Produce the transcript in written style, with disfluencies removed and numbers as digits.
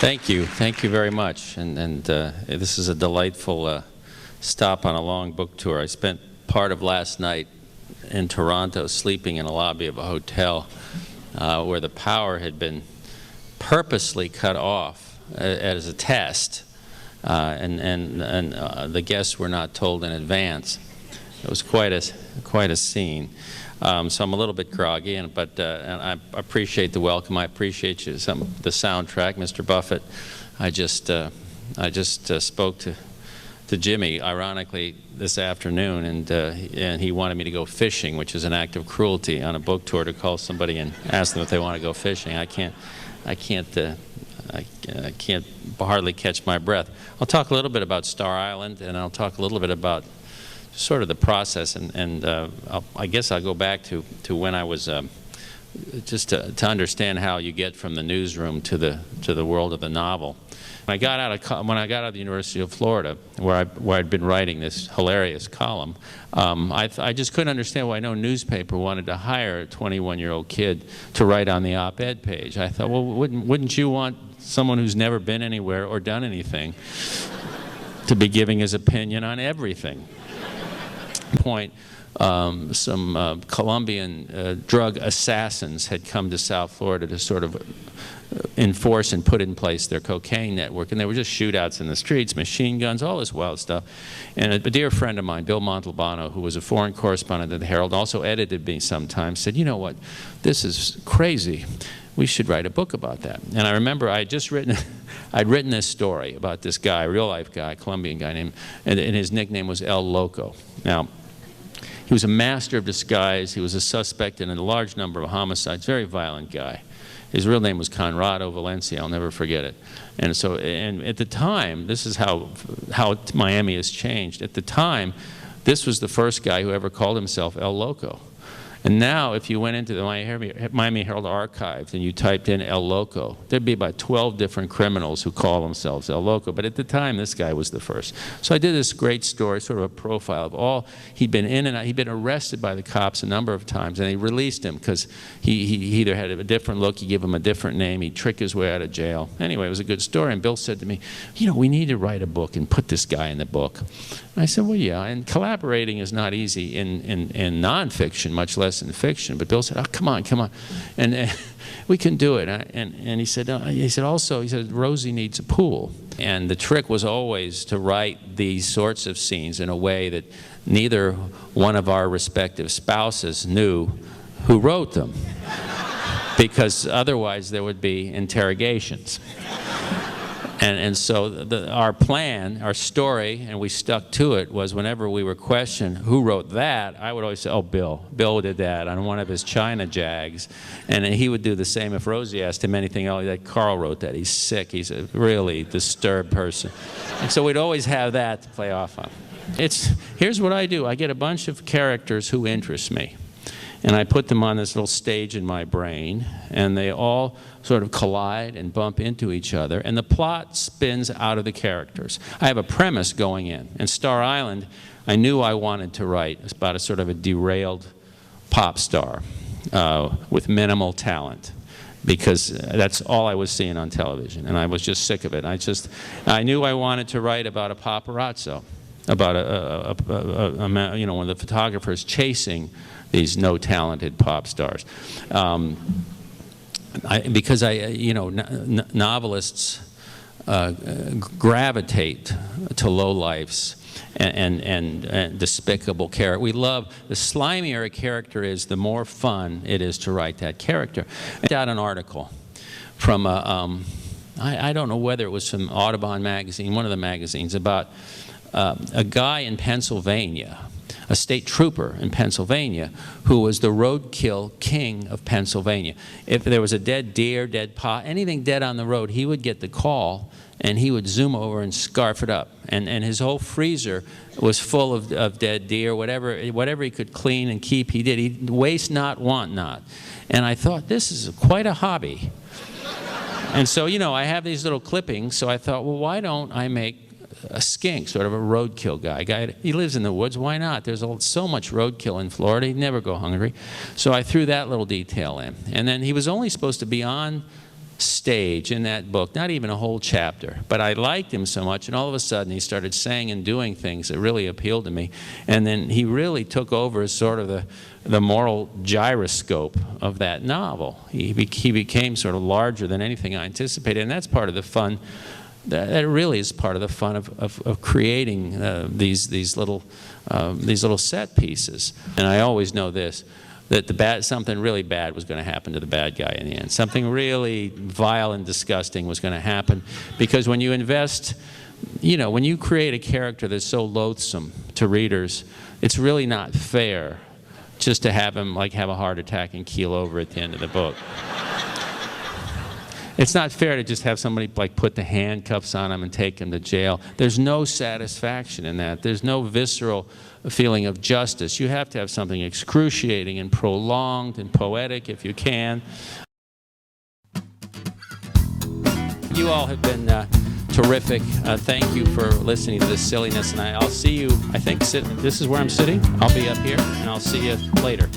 Thank you very much. And this is a delightful stop on a long book tour. I spent part of last night in Toronto sleeping in a lobby of a hotel where the power had been purposely cut off as a test, and the guests were not told in advance. It was quite a scene. So I'm a little bit groggy, but I appreciate the welcome. I appreciate the soundtrack, Mr. Buffett. I just spoke to Jimmy, ironically, this afternoon, and he wanted me to go fishing, which is an act of cruelty on a book tour to call somebody and ask them if they want to go fishing. I can't hardly catch my breath. I'll talk a little bit about Star Island, and I'll talk a little bit about sort of the process, and I guess I'll go back to when I was just to understand how you get from the newsroom to the world of the novel. When I got out of the University of Florida, where I'd been writing this hilarious column, I just couldn't understand why no newspaper wanted to hire a 21-year-old kid to write on the op-ed page. I thought, well, wouldn't you want someone who's never been anywhere or done anything to be giving his opinion on everything? Point, some Colombian drug assassins had come to South Florida to sort of enforce and put in place their cocaine network, and they were just shootouts in the streets, machine guns, all this wild stuff. And a dear friend of mine, Bill Montalbano, who was a foreign correspondent at the Herald, also edited me sometimes, said, you know what, this is crazy. We should write a book about that. And I remember I'd written this story about this guy, real-life guy, Colombian guy named, and his nickname was El Loco. Now, he was a master of disguise. He was a suspect in a large number of homicides, very violent guy. His real name was Conrado Valencia. I'll never forget it. And so, and at the time, this is how Miami has changed. At the time, this was the first guy who ever called himself El Loco. And now, if you went into the Miami Herald archives and you typed in El Loco, there'd be about 12 different criminals who call themselves El Loco. But at the time, this guy was the first. So I did this great story, sort of a profile of all he'd been in and out. He'd been arrested by the cops a number of times, and they released him because he either had a different look, he'd give him a different name, he'd trick his way out of jail. Anyway, it was a good story. And Bill said to me, you know, we need to write a book and put this guy in the book. And I said, well, yeah. And collaborating is not easy in nonfiction, much less in fiction. But Bill said, oh, come on, and we can do it. And he said, Rosie needs a pool. And the trick was always to write these sorts of scenes in a way that neither one of our respective spouses knew who wrote them, because otherwise there would be interrogations. And so our plan, our story, and we stuck to it, was whenever we were questioned who wrote that, I would always say, oh, Bill. Bill did that on one of his China Jags. And then he would do the same if Rosie asked him anything else. Like, Carl wrote that. He's sick. He's a really disturbed person. And so we'd always have that to play off on. Here's what I do. I get a bunch of characters who interest me, and I put them on this little stage in my brain, and they all sort of collide and bump into each other, and the plot spins out of the characters. I have a premise going in. In Star Island, I knew I wanted to write about a sort of a derailed pop star with minimal talent, because that's all I was seeing on television, and I was just sick of it. I knew I wanted to write about a paparazzo, about one of the photographers chasing these no-talented pop stars. Because novelists gravitate to lowlifes and despicable character. We love, the slimier a character is, the more fun it is to write that character. I got an article from, I don't know whether it was from Audubon magazine, one of the magazines, about a guy in Pennsylvania, a state trooper in Pennsylvania, who was the roadkill king of Pennsylvania. If there was a dead deer, dead pot, anything dead on the road, he would get the call, and he would zoom over and scarf it up. And his whole freezer was full of dead deer, whatever he could clean and keep, he did. He'd waste not, want not. And I thought, this is quite a hobby. And so, I have these little clippings, so I thought, well, why don't I make a skink, sort of a roadkill guy. He lives in the woods. Why not? There's so much roadkill in Florida. He'd never go hungry. So I threw that little detail in. And then he was only supposed to be on stage in that book, not even a whole chapter. But I liked him so much, and all of a sudden he started saying and doing things that really appealed to me. And then he really took over as sort of the moral gyroscope of that novel. He became sort of larger than anything I anticipated, and that's part of the fun. That really is part of the fun of creating these little set pieces. And I always know this, that something really bad was going to happen to the bad guy in the end. Something really vile and disgusting was going to happen, because when you invest, when you create a character that's so loathsome to readers, it's really not fair just to have him have a heart attack and keel over at the end of the book. It's not fair to just have somebody put the handcuffs on him and take him to jail. There's no satisfaction in that. There's no visceral feeling of justice. You have to have something excruciating and prolonged and poetic if you can. You all have been terrific. Thank you for listening to this silliness, and I'll see you, I think, this is where I'm sitting. I'll be up here, and I'll see you later.